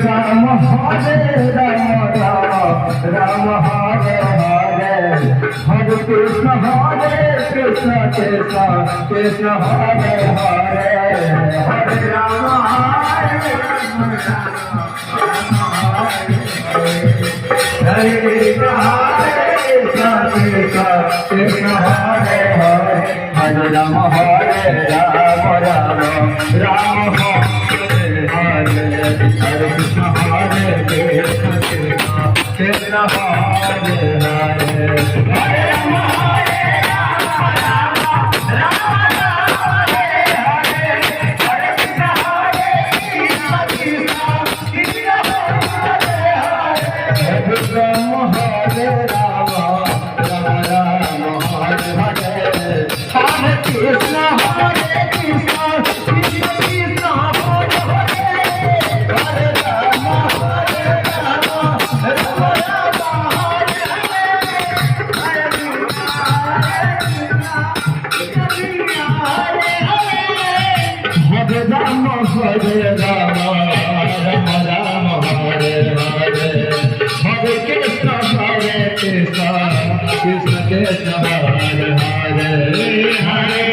Ram Hare Ram Ram Hare Hare Hare Krishna Krishna Krishna Krishna Hare Hare Hare Ram Hare Hare Krishna Krishna Krishna Hare Hare Hare Ram Hare Ram Ram Ram Hare Hare Krishna Hare Krishna Krishna Hare Hare Hare Rama Hare Rama Rama Rama Hare Hare Hare Krishna Hare Krishna Krishna Krishna Hare Hare Hare Rama Hare Rama Rama Rama Hare Hare Hare Krishna Hare Krishna Krishna Krishna Hare Hare Hare Rama Rama Rama Hare Hare Hare Krishna Hare Krishna Krishna Krishna Hare Hare Hare